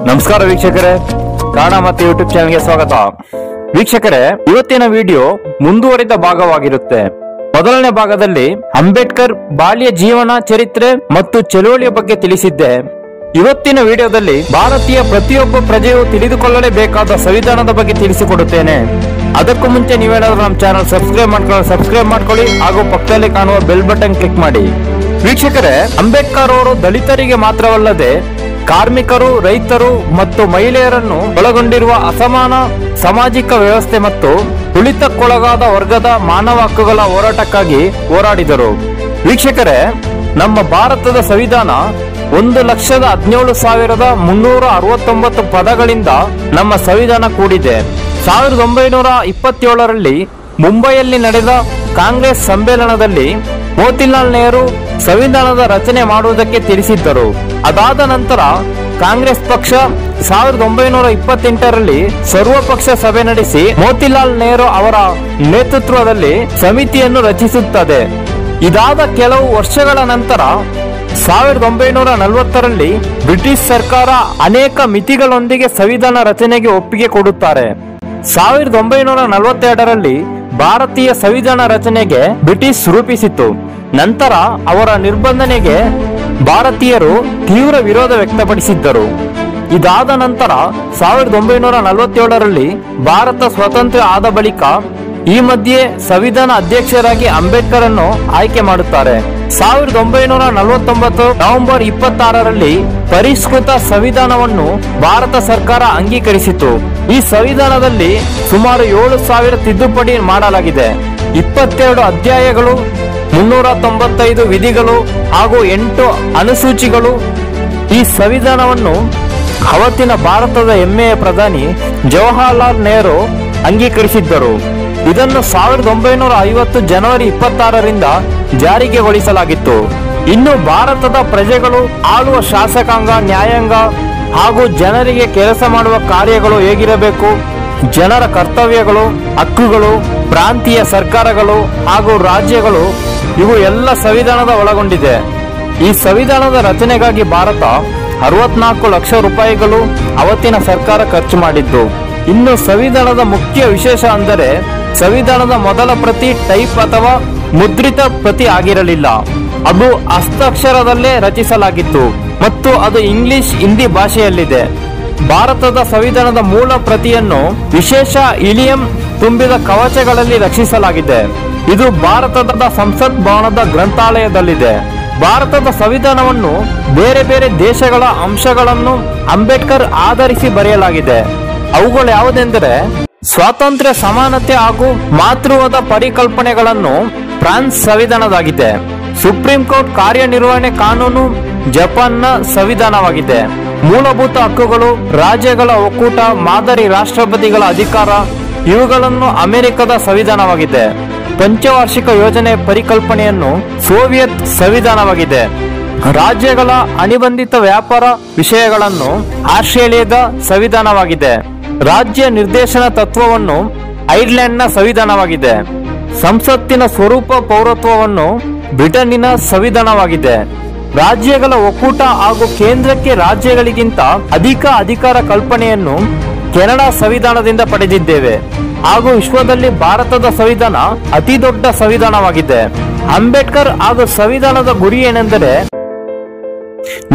ನಮಸ್ಕಾರ ವೀಕ್ಷಕರೇ, ಕನ್ನಡ ಮತ್ತು ಯೂಟ್ಯೂಬ್ ಚಾನೆಲ್ಗೆ ಸ್ವಾಗತ. ವೀಕ್ಷಕರೇ, ಇವತ್ತಿನ ವಿಡಿಯೋ ಮುಂದುವರಿದ ಭಾಗವಾಗಿರುತ್ತೆ. ಮೊದಲನೇ ಭಾಗದಲ್ಲಿ ಅಂಬೇಡ್ಕರ್ ಬಾಲ್ಯ ಜೀವನ, ಚರಿತ್ರೆ ಮತ್ತು ಚಳುವಳಿಯ ಬಗ್ಗೆ ತಿಳಿಸಿದ್ದೆ. ಇವತ್ತಿನ ವಿಡಿಯೋದಲ್ಲಿ ಭಾರತೀಯ ಪ್ರತಿಯೊಬ್ಬ ಪ್ರಜೆಯು ತಿಳಿದುಕೊಳ್ಳಲೇಬೇಕಾದ ಸಂವಿಧಾನದ ಬಗ್ಗೆ ತಿಳಿಸಿಕೊಡುತ್ತೇನೆ. ಅದಕ್ಕೂ ಮುಂಚೆ ನೀವೇನಾದ್ರೂ ನಮ್ಮ ಚಾನಲ್ ಸಬ್ಸ್ಕ್ರೈಬ್ ಮಾಡ್ಕೊಳ್ಳಿ ಹಾಗೂ ಪಕ್ಕದಲ್ಲಿ ಕಾಣುವ ಬೆಲ್ ಬಟನ್ ಕ್ಲಿಕ್ ಮಾಡಿ. ವೀಕ್ಷಕರೇ, ಅಂಬೇಡ್ಕರ್ ಅವರು ದಲಿತರಿಗೆ ಮಾತ್ರವಲ್ಲದೆ ಕಾರ್ಮಿಕರು, ರೈತರು ಮತ್ತು ಮಹಿಳೆಯರನ್ನು ಒಳಗೊಂಡಿರುವ ಅಸಮಾನ ಸಾಮಾಜಿಕ ವ್ಯವಸ್ಥೆ ಮತ್ತು ತುಳಿತಕ್ಕೊಳಗಾದ ವರ್ಗದ ಮಾನವ ಹಕ್ಕುಗಳ ಹೋರಾಟಕ್ಕಾಗಿ ಹೋರಾಡಿದರು. ವೀಕ್ಷಕರೇ, ನಮ್ಮ ಭಾರತದ ಸಂವಿಧಾನ 1,17,369 ಪದಗಳಿಂದ ನಮ್ಮ ಸಂವಿಧಾನ ಕೂಡಿದೆ. 1927ರಲ್ಲಿ ಮುಂಬೈಯಲ್ಲಿ ನಡೆದ ಕಾಂಗ್ರೆಸ್ ಸಮ್ಮೇಳನದಲ್ಲಿ ಮೋತಿಲಾಲ್ ನೆಹರು ಸಂವಿಧಾನದ ರಚನೆ ಮಾಡುವುದಕ್ಕೆ ತಿಳಿಸಿದ್ದರು. ಅದಾದ ನಂತರ ಕಾಂಗ್ರೆಸ್ ಪಕ್ಷ 1928ರಲ್ಲಿ ಸರ್ವಪಕ್ಷ ಸಭೆ ನಡೆಸಿ ಮೋತಿಲಾಲ್ ನೆಹರು ಅವರ ನೇತೃತ್ವದಲ್ಲಿ ಸಮಿತಿಯನ್ನು ರಚಿಸುತ್ತದೆ. ಇದಾದ ಕೆಲವು ವರ್ಷಗಳ ನಂತರ 1940ರಲ್ಲಿ ಬ್ರಿಟಿಷ್ ಸರ್ಕಾರ ಅನೇಕ ಮಿತಿಗಳೊಂದಿಗೆ ಸಂವಿಧಾನ ರಚನೆಗೆ ಒಪ್ಪಿಗೆ ಕೊಡುತ್ತಾರೆ. 1942ರಲ್ಲಿ ಭಾರತೀಯ ಸಂವಿಧಾನ ರಚನೆಗೆ ಬ್ರಿಟಿಷ್ ರೂಪಿಸಿತು. ನಂತರ ಅವರ ನಿರ್ಬಂಧನೆಗೆ ಭಾರತೀಯರು ತೀವ್ರ ವಿರೋಧ ವ್ಯಕ್ತಪಡಿಸಿದ್ದರು. ಇದಾದ ನಂತರ 1947ರಲ್ಲಿ ಭಾರತ ಸ್ವತಂತ್ರ ಆದ ಬಳಿಕ ಈ ಮಧ್ಯೆ ಸಂವಿಧಾನ ಅಧ್ಯಕ್ಷರಾಗಿ ಅಂಬೇಡ್ಕರ್ ಅನ್ನು ಆಯ್ಕೆ ಮಾಡುತ್ತಾರೆ. 1949 ನವೆಂಬರ್ 26ರಲ್ಲಿ ಪರಿಷ್ಕೃತ ಸಂವಿಧಾನವನ್ನು ಭಾರತ ಸರ್ಕಾರ ಅಂಗೀಕರಿಸಿತು. ಈ ಸಂವಿಧಾನದಲ್ಲಿ ಸುಮಾರು 7,000 ತಿದ್ದುಪಡಿ ಮಾಡಲಾಗಿದೆ. 22 ಅಧ್ಯಾಯಗಳು, 395 ವಿಧಿಗಳು ಹಾಗೂ 8 ಅನುಸೂಚಿಗಳು. ಈ ಸಂವಿಧಾನವನ್ನು ಅವತ್ತಿನ ಭಾರತದ ಹೆಮ್ಮೆಯ ಪ್ರಧಾನಿ ಜವಾಹರಲಾಲ್ ನೆಹರು ಅಂಗೀಕರಿಸಿದ್ದರು. ಇದನ್ನು 1950 ಜನವರಿ 26ರಿಂದ ಜಾರಿಗೆಗೊಳಿಸಲಾಗಿತ್ತು. ಇನ್ನು ಭಾರತದ ಪ್ರಜೆಗಳು ಆಳುವ ಶಾಸಕಾಂಗ, ನ್ಯಾಯಾಂಗ ಹಾಗೂ ಜನರಿಗೆ ಕೆಲಸ ಮಾಡುವ ಕಾರ್ಯಗಳು ಹೇಗಿರಬೇಕು, ಜನರ ಕರ್ತವ್ಯಗಳು, ಹಕ್ಕುಗಳು, ಪ್ರಾಂತೀಯ ಸರ್ಕಾರಗಳು ಹಾಗೂ ರಾಜ್ಯಗಳು, ಇವು ಎಲ್ಲ ಸಂವಿಧಾನದ ಒಳಗೊಂಡಿದೆ. ಈ ಸಂವಿಧಾನದ ರಚನೆಗಾಗಿ ಭಾರತ 64 ಲಕ್ಷ ರೂಪಾಯಿಗಳು ಅವತ್ತಿನ ಸರ್ಕಾರ ಖರ್ಚು ಮಾಡಿದ್ದು. ಇನ್ನು ಸಂವಿಧಾನದ ಮುಖ್ಯ ವಿಶೇಷ ಅಂದರೆ ಸಂವಿಧಾನದ ಮೊದಲ ಪ್ರತಿ ಟೈಪ್ ಅಥವಾ ಮುದ್ರಿತ ಪ್ರತಿ ಆಗಿರಲಿಲ್ಲ. ಅದು ಹಸ್ತಾಕ್ಷರದಲ್ಲೇ ರಚಿಸಲಾಗಿತ್ತು ಮತ್ತು ಅದು ಇಂಗ್ಲಿಷ್, ಹಿಂದಿ ಭಾಷೆಯಲ್ಲಿದೆ. ಭಾರತದ ಸಂವಿಧಾನದ ಮೂಲ ಪ್ರತಿಯನ್ನು ವಿಶೇಷ ಇಲಿಯಂ ತುಂಬಿದ ಕವಚಗಳಲ್ಲಿ ರಕ್ಷಿಸಲಾಗಿದೆ. ಇದು ಭಾರತದ ಸಂಸತ್ ಭವನದ ಗ್ರಂಥಾಲಯದಲ್ಲಿದೆ. ಭಾರತದ ಸಂವಿಧಾನವನ್ನು ಬೇರೆ ಬೇರೆ ದೇಶಗಳ ಅಂಶಗಳನ್ನು ಅಂಬೇಡ್ಕರ್ ಆಧರಿಸಿ ಬರೆಯಲಾಗಿದೆ. ಅವುಗಳು ಯಾವುದೆಂದರೆ ಸ್ವಾತಂತ್ರ್ಯ, ಸಮಾನತೆ ಹಾಗೂ ಮಾತೃತ್ವದ ಪರಿಕಲ್ಪನೆಗಳನ್ನು ಫ್ರಾನ್ಸ್ ಸಂವಿಧಾನದಾಗಿದೆ. ಸುಪ್ರೀಂ ಕೋರ್ಟ್ ಕಾರ್ಯನಿರ್ವಹಣೆ ಕಾನೂನು ಜಪಾನ್ನ ಸಂವಿಧಾನವಾಗಿದೆ. ಮೂಲಭೂತ ಹಕ್ಕುಗಳು, ರಾಜ್ಯಗಳ ಒಕ್ಕೂಟ, ಮಾದರಿ ರಾಷ್ಟ್ರಪತಿಗಳ ಅಧಿಕಾರ ಇವುಗಳನ್ನು ಅಮೆರಿಕದ ಸಂವಿಧಾನವಾಗಿದೆ. ಪಂಚವಾರ್ಷಿಕ ಯೋಜನೆ ಪರಿಕಲ್ಪನೆಯನ್ನು ಸೋವಿಯತ್ ಸಂವಿಧಾನವಾಗಿದೆ. ರಾಜ್ಯಗಳ ಅನಿಬಂಧಿತ ವ್ಯಾಪಾರ ವಿಷಯಗಳನ್ನು ಆಸ್ಟ್ರೇಲಿಯಾದ ಸಂವಿಧಾನವಾಗಿದೆ. ರಾಜ್ಯ ನಿರ್ದೇಶನ ತತ್ವವನ್ನು ಐರ್ಲೆಂಡ್ನ ಸಂವಿಧಾನವಾಗಿದೆ. ಸಂಸತ್ತಿನ ಸ್ವರೂಪ ಪೌರತ್ವವನ್ನು ಬ್ರಿಟನ್ನಿನ ಸಂವಿಧಾನವಾಗಿದೆ. ರಾಜ್ಯಗಳ ಒಕ್ಕೂಟ ಹಾಗೂ ಕೇಂದ್ರಕ್ಕೆ ರಾಜ್ಯಗಳಿಗಿಂತ ಅಧಿಕ ಅಧಿಕಾರ ಕಲ್ಪನೆಯನ್ನು ಕೆನಡಾ ಸಂವಿಧಾನದಿಂದ ಪಡೆದಿದ್ದೇವೆ. ಹಾಗೂ ವಿಶ್ವದಲ್ಲಿ ಭಾರತದ ಸಂವಿಧಾನ ಅತಿ ದೊಡ್ಡ ಸಂವಿಧಾನವಾಗಿದೆ. ಅಂಬೇಡ್ಕರ್ ಹಾಗೂ ಸಂವಿಧಾನದ ಗುರಿ ಏನೆಂದರೆ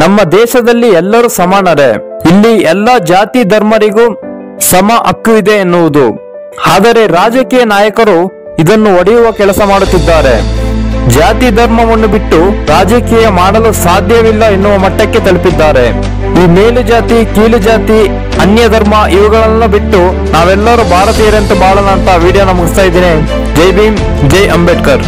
ನಮ್ಮ ದೇಶದಲ್ಲಿ ಎಲ್ಲರೂ ಸಮಾನರೇ, ಇಲ್ಲಿ ಎಲ್ಲ ಜಾತಿ ಧರ್ಮರಿಗೂ ಸಮ ಹಕ್ಕು ಇದೆ ಎನ್ನುವುದು. ಆದರೆ ರಾಜಕೀಯ ನಾಯಕರು ಇದನ್ನು ಒಡೆಯುವ ಕೆಲಸ ಮಾಡುತ್ತಿದ್ದಾರೆ. ಜಾತಿ ಧರ್ಮವನ್ನು ಬಿಟ್ಟು ರಾಜಕೀಯ ಮಾಡಲು ಸಾಧ್ಯವಿಲ್ಲ ಎನ್ನುವ ಮಟ್ಟಕ್ಕೆ ತಲುಪಿದ್ದಾರೆ. ಈ ಮೇಲು ಜಾತಿ, ಕೀಳು ಜಾತಿ, ಅನ್ಯ ಧರ್ಮ ಇವುಗಳನ್ನ ಬಿಟ್ಟು ನಾವೆಲ್ಲರೂ ಭಾರತೀಯರಂತೆ ಬಾಳೋಣ ಅಂತ ವಿಡಿಯೋನ ಮುಗಿಸ್ತಾ ಇದ್ದೀನಿ. ಜೈ ಭೀಮ್, ಜೈ ಅಂಬೇಡ್ಕರ್.